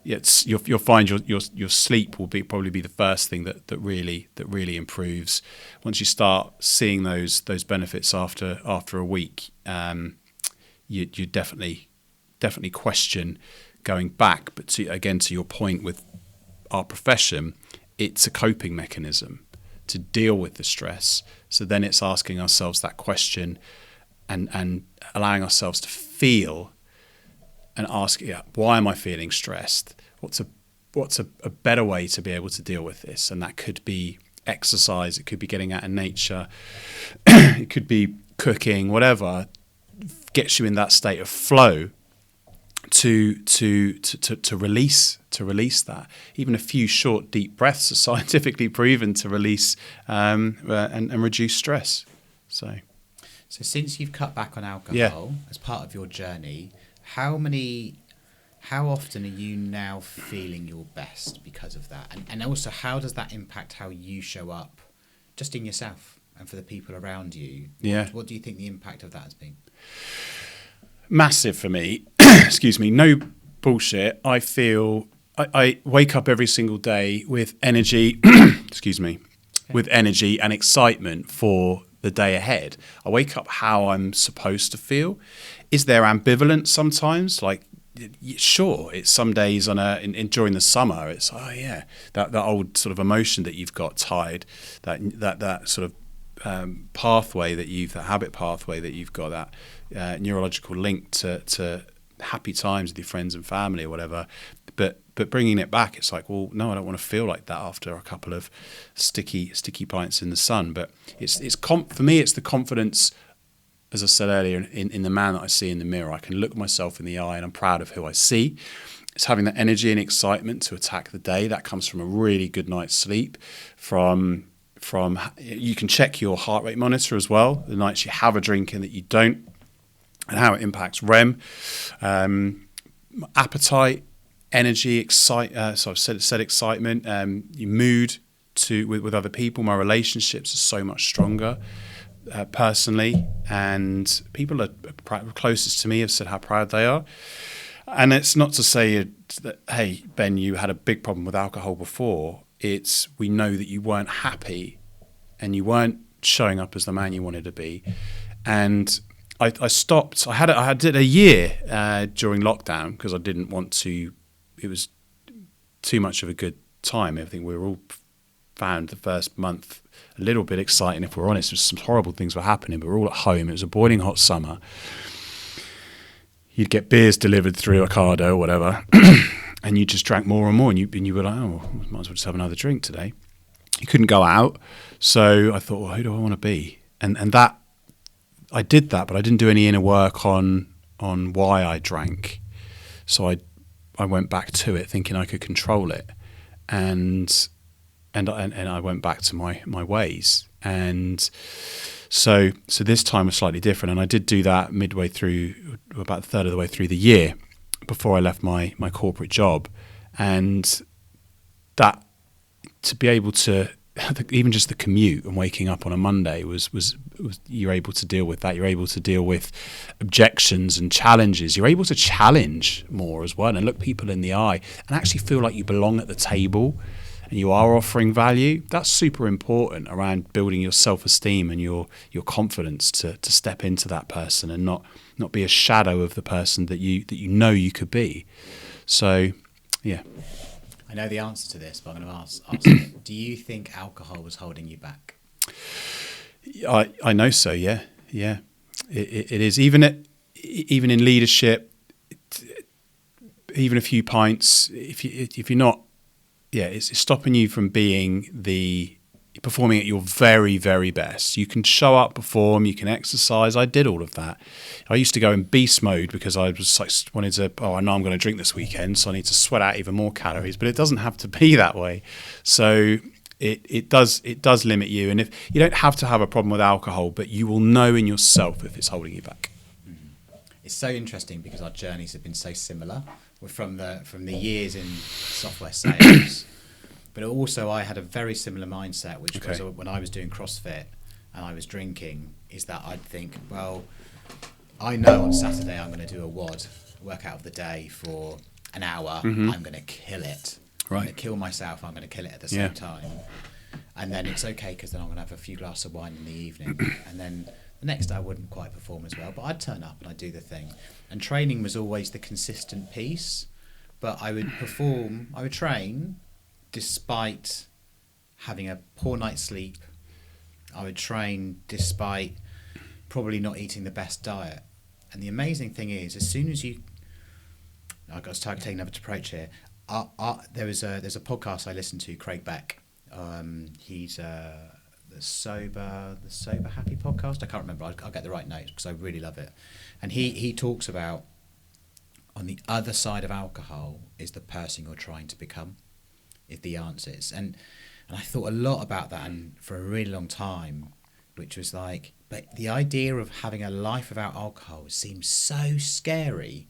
you'll find your sleep will probably be the first thing that really improves. Once you start seeing those benefits after a week. You definitely question going back. But to your point with our profession, it's a coping mechanism to deal with the stress. So then it's asking ourselves that question and allowing ourselves to feel and ask, why am I feeling stressed? What's a better way to be able to deal with this? And that could be exercise. It could be getting out in nature. It could be cooking, whatever gets you in that state of flow to release that. Even a few short deep breaths are scientifically proven to release and reduce stress. So since you've cut back on alcohol as part of your journey, how often are you now feeling your best because of that? And also, how does that impact how you show up just in yourself and for the people around you? What do you think the impact of that has been? Massive for me. Excuse me. No bullshit. I feel I wake up every single day with energy. Excuse me. Okay. With energy and excitement for the day ahead. I wake up how I'm supposed to feel. Is there ambivalence sometimes? Like, sure, it's some days during the summer. It's that old sort of emotion that you've got tied, that sort of pathway that habit pathway that you've got, that neurological link to happy times with your friends and family or whatever. But bringing it back, it's like, well, no, I don't want to feel like that after a couple of sticky pints in the sun. But for me, it's the confidence, as I said earlier, in the man that I see in the mirror. I can look myself in the eye and I'm proud of who I see. It's having that energy and excitement to attack the day. That comes from a really good night's sleep. From you can check your heart rate monitor as well, the nights you have a drink and that you don't, and how it impacts REM, appetite, energy, so I've said excitement, your mood with other people. My relationships are so much stronger personally, and people closest to me have said how proud they are. And it's not to say that, hey, Ben, you had a big problem with alcohol before. It's we know that you weren't happy and you weren't showing up as the man you wanted to be. And I stopped. I did a year during lockdown because I didn't want to. It was too much of a good time. I think we were all found the first month a little bit exciting, if we're honest. Some horrible things were happening, but we were all at home. It was a boiling hot summer. You'd get beers delivered through Ocado or whatever, and you just drank more and more, and you were like, oh, might as well just have another drink today. You couldn't go out, so I thought, well, who do I want to be? And that I did that, but I didn't do any inner work on why I drank. So I went back to it, thinking I could control it, and I went back to my ways. And so this time was slightly different, and I did do that midway through, about a third of the way through the year, before I left my corporate job. And that, to be able to, even just the commute and waking up on a Monday was you're able to deal with that. You're able to deal with objections and challenges. You're able to challenge more as well and look people in the eye and actually feel like you belong at the table and you are offering value. That's super important around building your self-esteem and your confidence to step into that person and not be a shadow of the person that you know you could be. So, yeah. I know the answer to this, but I'm going to ask it. Do you think alcohol was holding you back? I know so. Yeah. It is. Even in leadership, even a few pints. If you're not, it's stopping you from performing at your very, very best. You can show up, perform, you can exercise. I did all of that. I used to go in beast mode because I was like, wanted to, I know I'm going to drink this weekend, so I need to sweat out even more calories, but it doesn't have to be that way. So it does limit you. And if you don't have to have a problem with alcohol, but you will know in yourself if it's holding you back. It's so interesting because our journeys have been so similar. We're from the years in software sales. But also I had a very similar mindset, which was when I was doing CrossFit and I was drinking, is that I'd think, well, I know on Saturday I'm going to do a WOD, workout of the day, for an hour. Mm-hmm. I'm going to kill it. Right. I'm going to kill myself. I'm going to kill it at the same time. And then it's okay because then I'm going to have a few glasses of wine in the evening. And then the next day I wouldn't quite perform as well, but I'd turn up and I'd do the thing. And training was always the consistent piece, but I would train despite having a poor night's sleep. I would train despite probably not eating the best diet. And the amazing thing is, as soon as I've got to take another approach here. There's a podcast I listen to, Craig Beck. He's the Sober Happy podcast. I can't remember. I'll get the right notes because I really love it. And he talks about, on the other side of alcohol is the person you're trying to become, if the answers. And I thought a lot about that, and for a really long time, which was like, but the idea of having a life without alcohol seems so scary.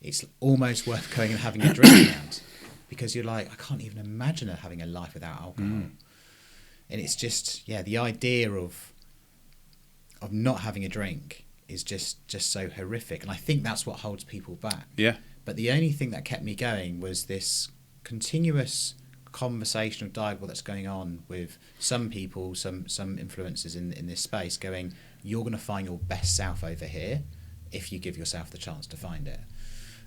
It's almost worth going and having a drink around, because you're like, I can't even imagine having a life without alcohol. And it's just, the idea of not having a drink is just so horrific. And I think that's what holds people back. Yeah. But the only thing that kept me going was this continuous conversational dialogue that's going on with some people, some influencers in this space, going, you're going to find your best self over here if you give yourself the chance to find it.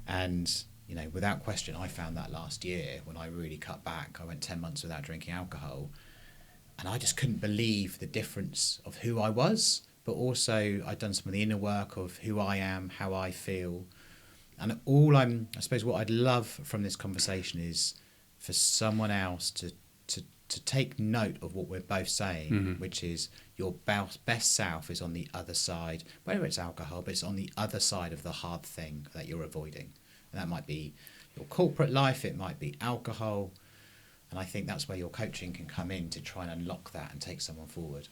And, without question, I found that last year when I really cut back. I went 10 months without drinking alcohol, and I just couldn't believe the difference of who I was, but also I'd done some of the inner work of who I am, how I feel, And I suppose what I'd love from this conversation is for someone else to take note of what we're both saying, which is your best self is on the other side, whether it's alcohol, but it's on the other side of the hard thing that you're avoiding. And that might be your corporate life, it might be alcohol. And I think that's where your coaching can come in to try and unlock that and take someone forward.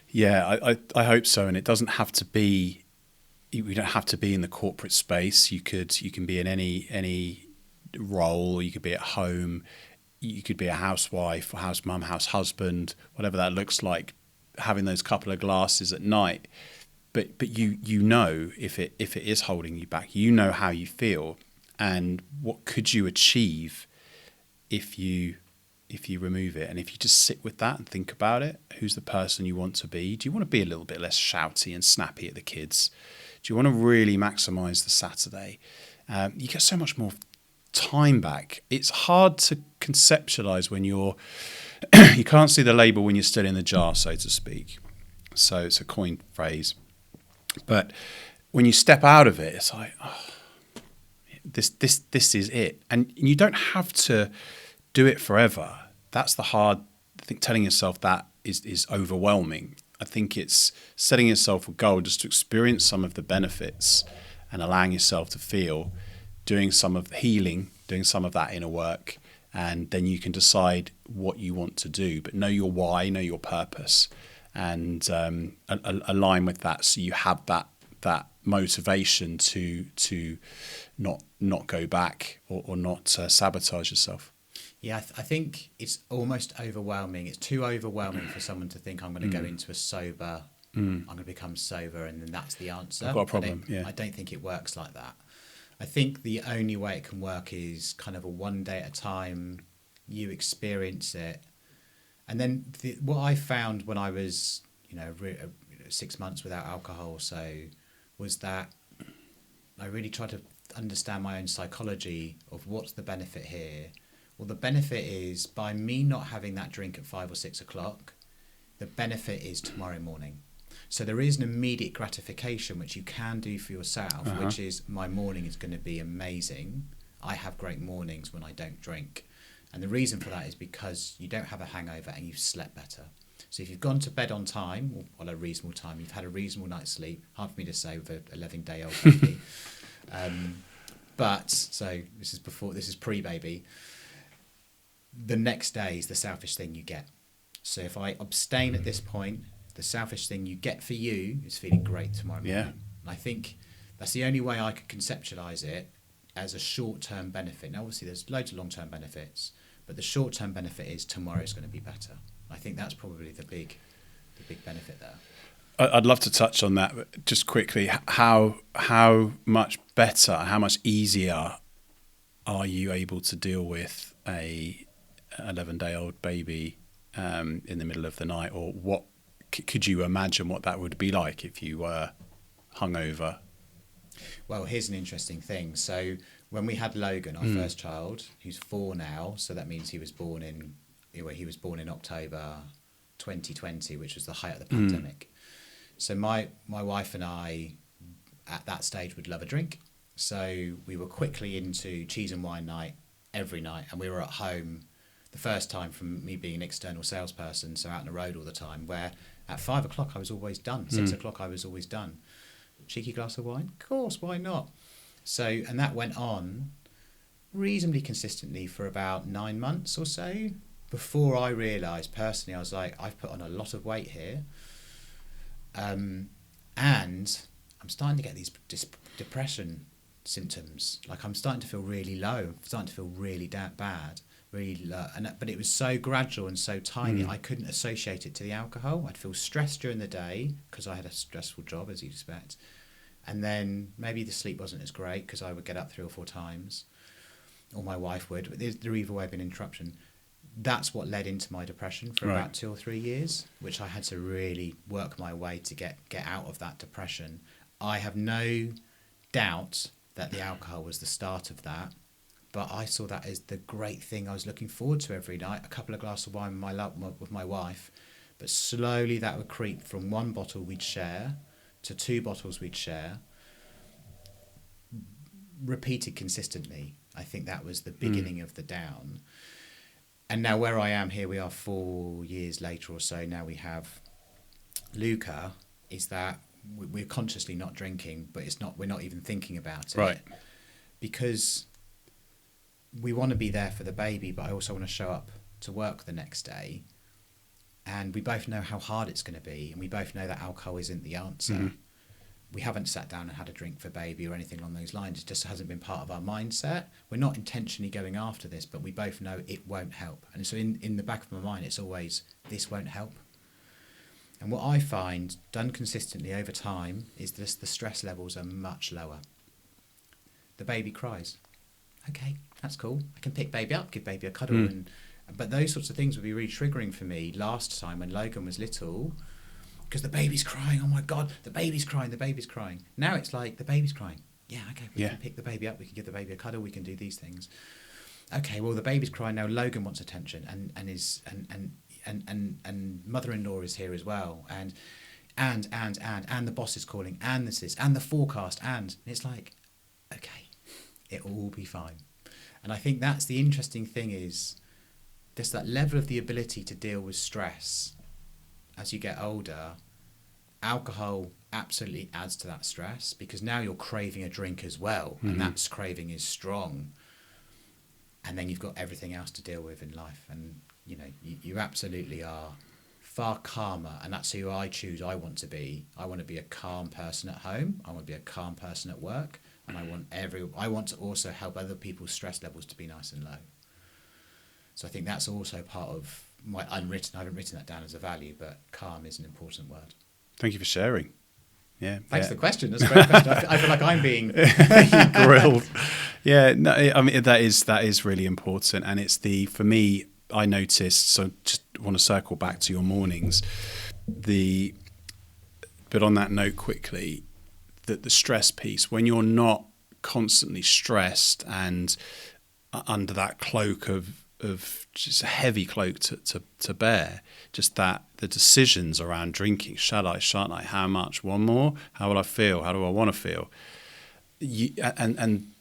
Yeah, I hope so. And it doesn't have to be, we don't have to be in the corporate space. You can be in any role, or you could be at home. You could be a housewife, or house mum, house husband, whatever that looks like, having those couple of glasses at night. But you know if it is holding you back, you know how you feel, and what could you achieve if you remove it, and if you just sit with that and think about it. Who's the person you want to be? Do you want to be a little bit less shouty and snappy at the kids? Do you want to really maximise the Saturday? You get so much more time back. It's hard to conceptualize when you can't see the label when you're still in the jar, so to speak. So it's a coined phrase. But when you step out of it, it's like, oh, this is it. And you don't have to do it forever. That's the hard thing. Telling yourself that is overwhelming. I think it's setting yourself a goal just to experience some of the benefits and allowing yourself to feel, doing some of the healing, doing some of that inner work, and then you can decide what you want to do. But know your why, know your purpose, and align with that, so you have that motivation to not go back or not sabotage yourself. Yeah, I think it's almost overwhelming. It's too overwhelming for someone to think, I'm going to go into a sober, I'm going to become sober, and then that's the answer. I've got a problem. I don't think it works like that. I think the only way it can work is kind of a one day at a time. You experience it, and then what I found when I was 6 months without alcohol, so was that I really tried to understand my own psychology of what's the benefit here. Well, the benefit is by me not having that drink at 5 or 6 o'clock, the benefit is tomorrow morning. So there is an immediate gratification which you can do for yourself, which is my morning is going to be amazing. I have great mornings when I don't drink. And the reason for that is because you don't have a hangover and you've slept better. So if you've gone to bed on time, or on a reasonable time, you've had a reasonable night's sleep, hard for me to say with an 11-day-old baby. But so this is pre-baby. The next day is the selfish thing you get. So if I abstain at this point, the selfish thing you get for you is feeling great tomorrow morning. Yeah. And I think that's the only way I could conceptualize it as a short-term benefit. Now, obviously, there's loads of long-term benefits, but the short-term benefit is tomorrow is going to be better. I think that's probably the big benefit there. I'd love to touch on that, but just quickly. How much better, how much easier are you able to deal with a 11-day-old baby in the middle of the night, or what could you imagine what that would be like if you were hungover? Well, here's an interesting thing. So when we had Logan, our first child, who's 4 now, so that means he was born in October 2020, which was the height of the pandemic. So my wife and I, at that stage, would love a drink. So we were quickly into cheese and wine night every night, and we were at home the first time from me being an external salesperson, so out on the road all the time, where at 5 o'clock I was always done, 6 o'clock I was always done. Cheeky glass of wine? Of course, why not? So, and that went on reasonably consistently for about 9 months or so, before I realised personally, I was like, I've put on a lot of weight here, and I'm starting to get these depression symptoms. Like I'm starting to feel really low, I'm starting to feel really bad, really low. But it was so gradual and so tiny, I couldn't associate it to the alcohol. I'd feel stressed during the day because I had a stressful job, as you'd expect. And then maybe the sleep wasn't as great because I would get up 3 or 4 times, or my wife would. But there either way have been interruption. That's what led into my depression for about 2 or 3 years, which I had to really work my way to get out of that depression. I have no doubt that the alcohol was the start of that, but I saw that as the great thing I was looking forward to every night, a couple of glasses of wine with my wife. But slowly that would creep from 1 bottle we'd share to 2 bottles we'd share. repeated consistently. I think that was the beginning of the down. And now where I am, here we are 4 years later or so, now we have Luca, is that we're consciously not drinking, but we're not even thinking about it. Right. Because we want to be there for the baby, but I also want to show up to work the next day. And we both know how hard it's going to be, and we both know that alcohol isn't the answer. Mm-hmm. We haven't sat down and had a drink for baby or anything along those lines. It just hasn't been part of our mindset. We're not intentionally going after this, but we both know it won't help. And so in the back of my mind, it's always, this won't help. And what I find, done consistently over time, is this: the stress levels are much lower. The baby cries. Okay, that's cool. I can pick baby up, give baby a cuddle. But those sorts of things would be really triggering for me last time when Logan was little, because the baby's crying. Oh my God, the baby's crying, the baby's crying. Now it's like, the baby's crying. Yeah, okay, we can pick the baby up, we can give the baby a cuddle, we can do these things. Okay, well, the baby's crying now. Logan wants attention, and mother-in-law is here as well, and the boss is calling, and this, and the forecast, and it's like, okay, it'll all be fine. And I think that's the interesting thing, is just that level of the ability to deal with stress as you get older. Alcohol absolutely adds to that stress, because now you're craving a drink as well, and that craving is strong. And then you've got everything else to deal with in life. And, you know, you absolutely are far calmer. And that's who I choose I want to be. I want to be a calm person at home. I want to be a calm person at work. And I want to also help other people's stress levels to be nice and low. So I think that's also part of my unwritten, I haven't written that down as a value, but calm is an important word. Thank you for sharing. Yeah. Thanks for the question. That's a great question. I feel like I'm being grilled. Yeah, no, I mean, that is really important. And it's for me, I noticed, so just want to circle back to your mornings, but on that note quickly, that the stress piece, when you're not constantly stressed and under that cloak of just a heavy cloak to bear, just that the decisions around drinking, shall I, shan't I, how much, one more, how will I feel, how do I want to feel, and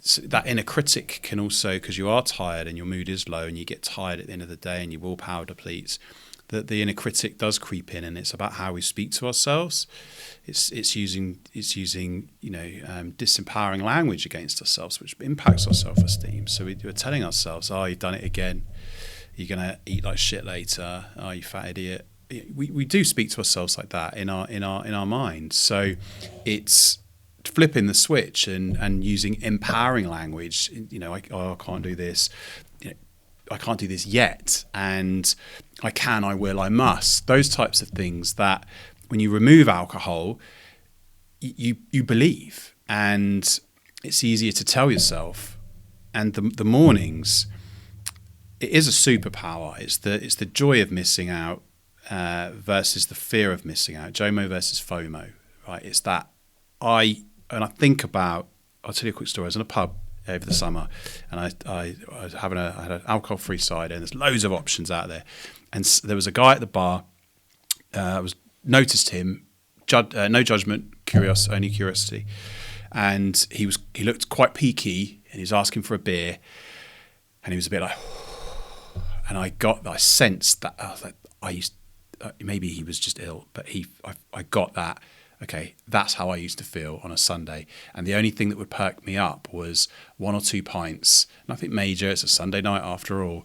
so that inner critic can also, because you are tired and your mood is low and you get tired at the end of the day and your willpower depletes, that the inner critic does creep in, and it's about how we speak to ourselves. It's using disempowering language against ourselves, which impacts our self-esteem. So we're telling ourselves, "Oh, you've done it again. You're gonna eat like shit later. Oh, you fat idiot." We do speak to ourselves like that in our mind. So it's flipping the switch and using empowering language. I can't do this. I can't do this yet, and I can, I will, I must. Those types of things that when you remove alcohol, you believe, and it's easier to tell yourself. And the mornings, it is a superpower. It's the joy of missing out versus the fear of missing out. JOMO versus FOMO, right? It's that I'll tell you a quick story. I was in a pub over the summer, and I had an alcohol-free cider, and there's loads of options out there. And there was a guy at the bar. Noticed him, no judgment, only curiosity, and he looked quite peaky, and he was asking for a beer, and he was a bit like, and I sensed that. I was like, maybe he was just ill, but I got that. Okay, that's how I used to feel on a Sunday. And the only thing that would perk me up was 1 or 2 pints. Nothing major, it's a Sunday night after all.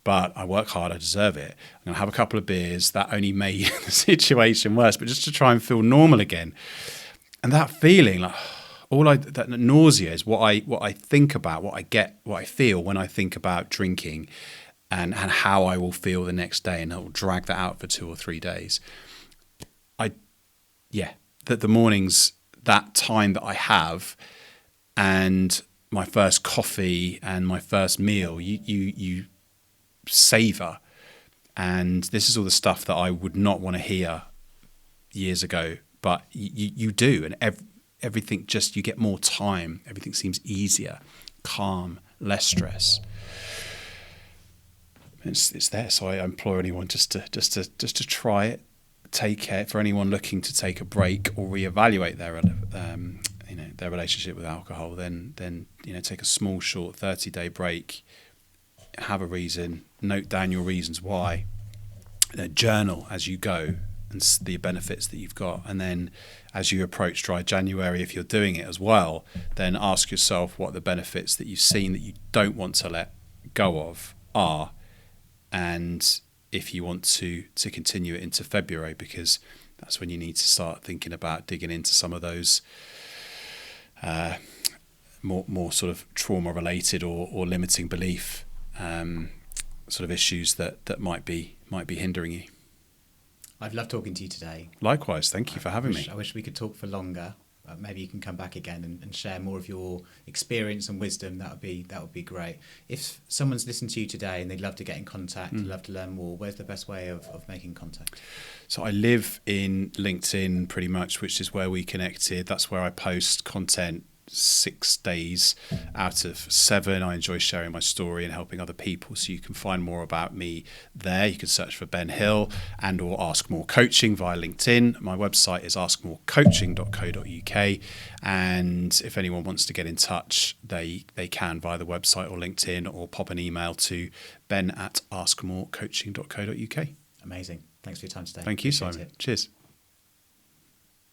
But I work hard, I deserve it. I'm going to have a couple of beers. That only made the situation worse, but just to try and feel normal again. And that feeling, like that nausea is what I think about, what I feel when I think about drinking and how I will feel the next day, and I will drag that out for 2 or 3 days. That the mornings, that time that I have, and my first coffee and my first meal, you savor. And this is all the stuff that I would not want to hear years ago, but you do, and everything, just you get more time. Everything seems easier, calm, less stress. It's there. So I implore anyone just to try it. Take it. For anyone looking to take a break or reevaluate their relationship with alcohol, then take a small, short 30-day break, have a reason, note down your reasons why, journal as you go and the benefits that you've got, and then as you approach dry January, if you're doing it as well, then ask yourself what the benefits that you've seen that you don't want to let go of are, and if you want to continue it into February, because that's when you need to start thinking about digging into some of those more sort of trauma related or limiting belief sort of issues that might be hindering you. I've loved talking to you today. Likewise, thank you for having me. I wish we could talk for longer. Maybe you can come back again and share more of your experience and wisdom. That would be great. If someone's listened to you today and they'd love to get in contact, love to learn more, where's the best way of making contact? So I live in LinkedIn pretty much, which is where we connected. That's where I post content 6 days out of 7. I enjoy sharing my story and helping other people, so you can find more about me there. You can search for Ben Hill and or Ask More Coaching via LinkedIn. My website is askmorecoaching.co.uk, and if anyone wants to get in touch, they can via the website or LinkedIn, or pop an email to ben@askmorecoaching.co.uk. Amazing. Thanks for your time today. Thank you, Simon. Cheers.